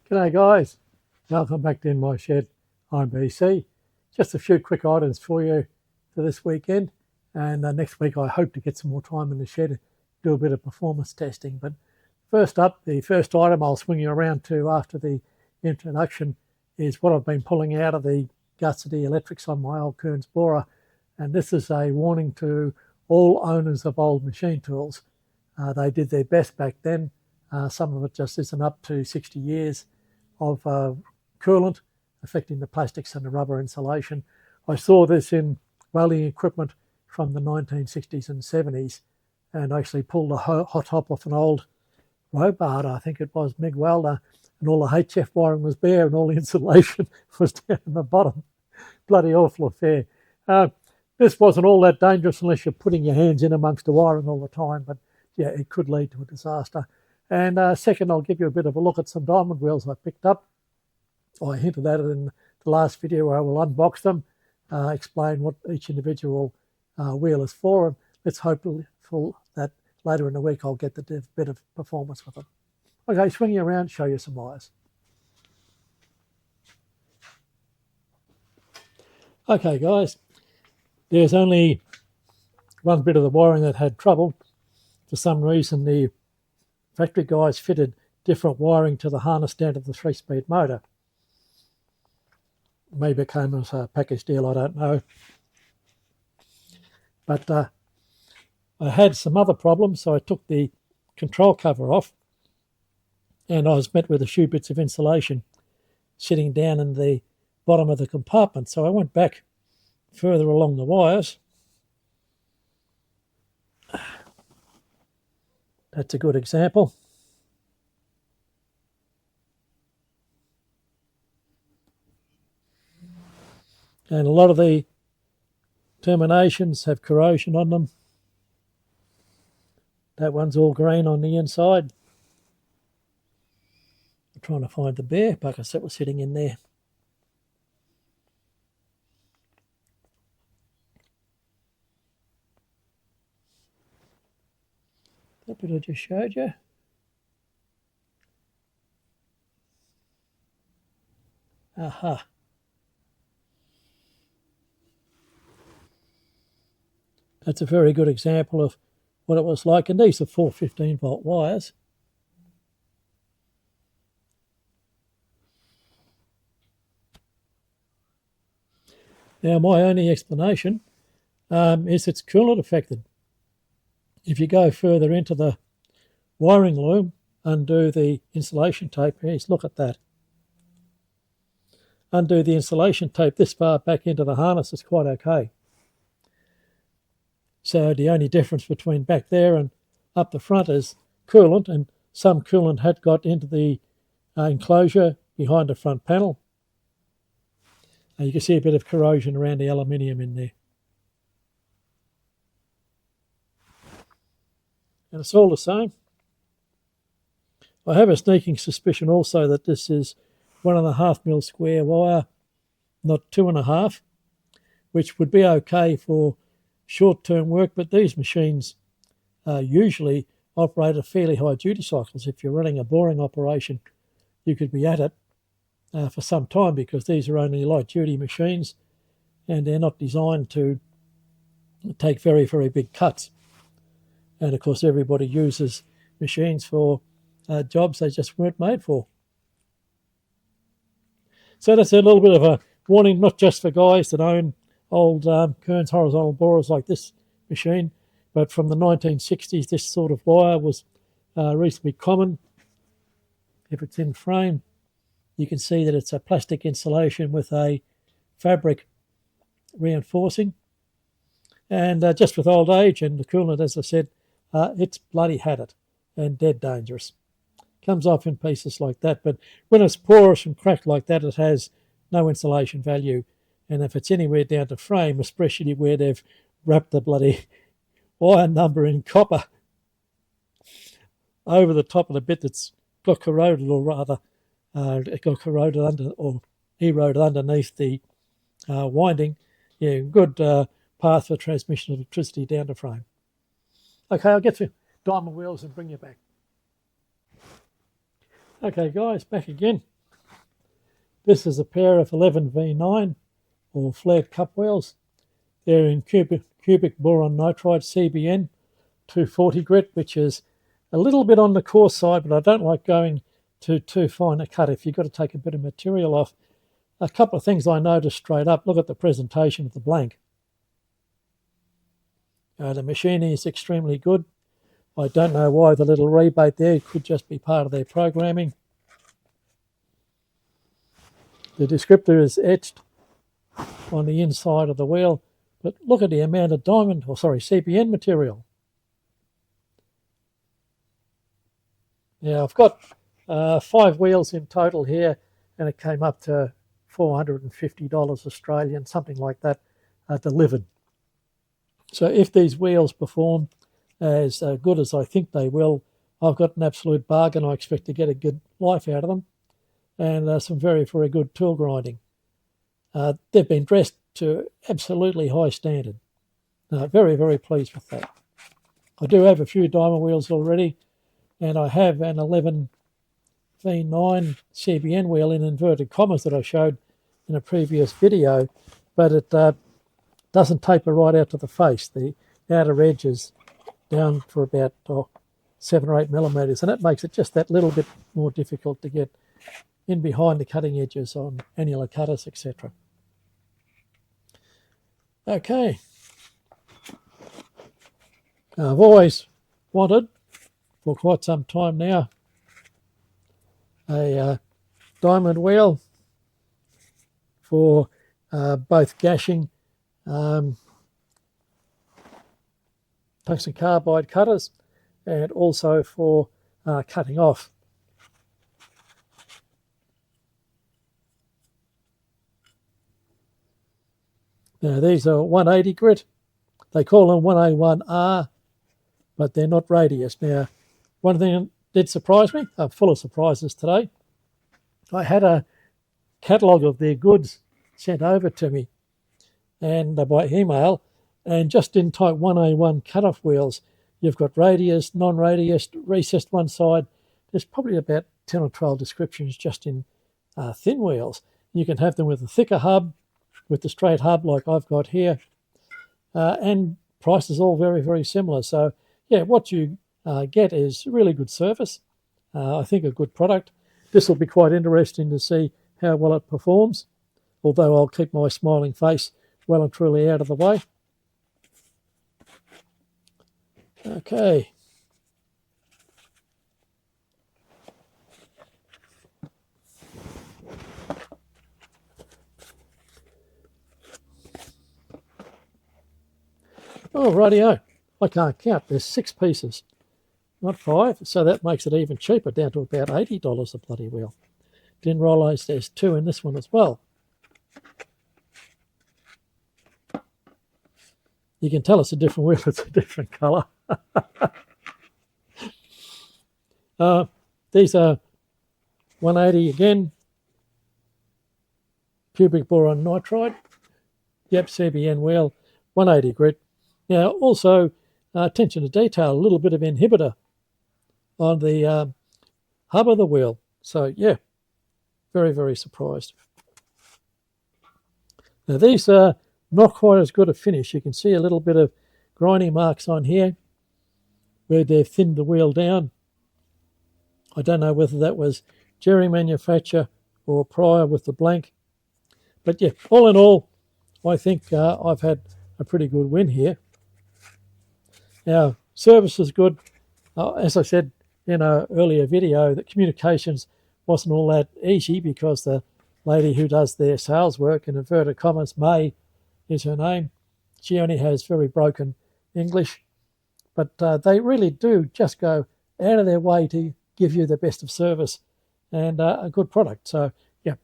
G'day guys, welcome back to In My Shed on BC. Just a few quick items for you for this weekend, and next week I hope to get some more time in the shed and do a bit of performance testing. But first up, the first item I'll swing you around to after the introduction is what I've been pulling out of the guts of the electrics on my old Kearns borer, and this is a warning to all owners of old machine tools. They did their best back then. Some of it just isn't up to 60 years of coolant affecting the plastics and the rubber insulation. I saw this in welding equipment from the 1960s and 70s and actually pulled a hot top off an old Robart, I think it was, MIG welder, and all the HF wiring was bare and all the insulation was down in the bottom. Bloody awful affair. This wasn't all that dangerous unless you're putting your hands in amongst the wiring all the time, but yeah, it could lead to a disaster. And second, I'll give you a bit of a look at some diamond wheels I picked up. I hinted at it in the last video where I will unbox them, explain what each individual wheel is for, and let's hope that later in the week I'll get the bit of performance with them. Okay, swing you around, show you some wires. Okay guys, there's only one bit of the wiring that had trouble. For some reason the factory guys fitted different wiring to the harness down to the 3-speed motor. Maybe it came as a package deal, I don't know. But I had some other problems, so I took the control cover off and I was met with a few bits of insulation sitting down in the bottom of the compartment. So I went back further along the wires. That's a good example. And a lot of the terminations have corrosion on them. That one's all green on the inside. I'm trying to find the bare buckets that were sitting in there. That bit I just showed you. Aha. That's a very good example of what it was like. And these are 4 15-volt wires. Now, my only explanation is it's coolant affected. If you go further into the wiring loom, undo the insulation tape, please look at that. Undo the insulation tape this far back into the harness is quite okay. So the only difference between back there and up the front is coolant, and some coolant had got into the enclosure behind the front panel. And you can see a bit of corrosion around the aluminium in there. And it's all the same. I have a sneaking suspicion also that this is 1.5 mil square wire, not 2.5, which would be okay for short-term work, but these machines usually operate at fairly high duty cycles. If you're running a boring operation, you could be at it for some time because these are only light-duty machines and they're not designed to take very, very big cuts. And of course, everybody uses machines for jobs they just weren't made for. So that's a little bit of a warning, not just for guys that own old Kearns horizontal borers like this machine, but from the 1960s, this sort of wire was reasonably common. If it's in frame, you can see that it's a plastic insulation with a fabric reinforcing. And just with old age and the coolant, as I said, it's bloody had it and dead dangerous. Comes off in pieces like that, but when it's porous and cracked like that, it has no insulation value. And if it's anywhere down to frame, especially where they've wrapped the bloody wire number in copper over the top of the bit that's got corroded, or rather it got corroded under or eroded underneath the winding, yeah, good path for transmission of electricity down to frame. Okay, I'll get to diamond wheels and bring you back. Okay guys, back again. This is a pair of 11V9 or flared cup wheels. They're in cubic boron nitride CBN 240 grit, which is a little bit on the coarse side, but I don't like going to too fine a cut if you've got to take a bit of material off. A couple of things I noticed straight up. Look at the presentation of the blank. The machining is extremely good. I don't know why the little rebate there could just be part of their programming. The descriptor is etched on the inside of the wheel, but look at the amount of CBN material. Now I've got 5 wheels in total here, and it came up to $450 Australian, something like that, delivered. So if these wheels perform as good as I think they will, I've got an absolute bargain. I expect to get a good life out of them, and some very, very good tool grinding. They've been dressed to absolutely high standard. Very, very pleased with that. I do have a few diamond wheels already, and I have an 11V9 CBN wheel in inverted commas that I showed in a previous video, but it doesn't taper right out to the face. The outer edge is down for about 7 or 8 millimeters, and that makes it just that little bit more difficult to get in behind the cutting edges on annular cutters, etc. Okay. I've always wanted, for quite some time now, a diamond wheel for both gashing tungsten carbide cutters and also for cutting off. Now these are 180 grit. They call them 1A1R, but they're not radius. Now, one thing that did surprise me, I'm full of surprises today, I had a catalogue of their goods sent over to me and by email, and just in type 1A1 cut-off wheels, you've got radius, non-radius, recessed one side. There's probably about 10 or 12 descriptions just in thin wheels. You can have them with a thicker hub, with the straight hub like I've got here, and prices all very, very similar. So, yeah, what you get is really good service. I think a good product. This will be quite interesting to see how well it performs, although I'll keep my smiling face well and truly out of the way. Okay. Oh, rightio. I can't count. There's 6 pieces, not 5. So that makes it even cheaper, down to about $80 a bloody wheel. Didn't realise there's 2 in this one as well. You can tell it's a different wheel. It's a different colour. These are 180 again. Cubic boron nitride. Yep, CBN wheel. 180 grit. Now, also, attention to detail, a little bit of inhibitor on the hub of the wheel. So, yeah, very, very surprised. Now, these are not quite as good a finish. You can see a little bit of grinding marks on here where they've thinned the wheel down. I don't know whether that was Jerry manufacture or prior with the blank. But, yeah, all in all, I think I've had a pretty good win here. Now, service is good. As I said in an earlier video, that communications wasn't all that easy because the lady who does their sales work, in inverted commas, May is her name, she only has very broken English. But they really do just go out of their way to give you the best of service and a good product. So, yeah,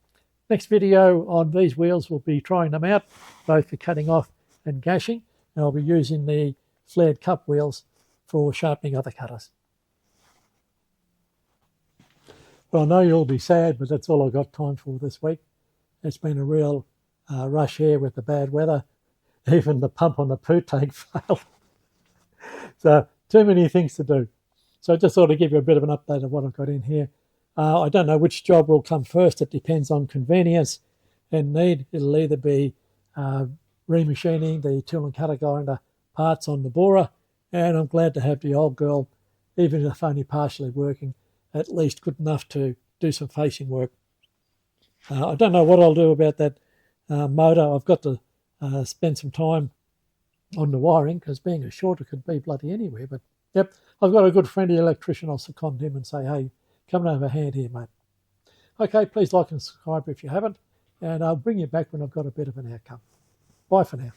next video on these wheels will be trying them out, both for cutting off and gashing, and I'll be using the flared cup wheels for sharpening other cutters. Well, I know you'll be sad, but that's all I've got time for this week. It's been a real rush here with the bad weather. Even the pump on the poo tank failed. So too many things to do. So I just thought I'd give you a bit of an update of what I've got in here. I don't know which job will come first. It depends on convenience and need. It'll either be remachining the tool and cutter grinder parts on the borer, and I'm glad to have the old girl, even if only partially working, at least good enough to do some facing work. I don't know what I'll do about that motor. I've got to spend some time on the wiring, because being a short, it could be bloody anywhere. But yep, I've got a good friendly electrician. I'll second him and say, hey, come and have a hand here, mate. Okay, please like and subscribe if you haven't, and I'll bring you back when I've got a bit of an outcome. Bye for now.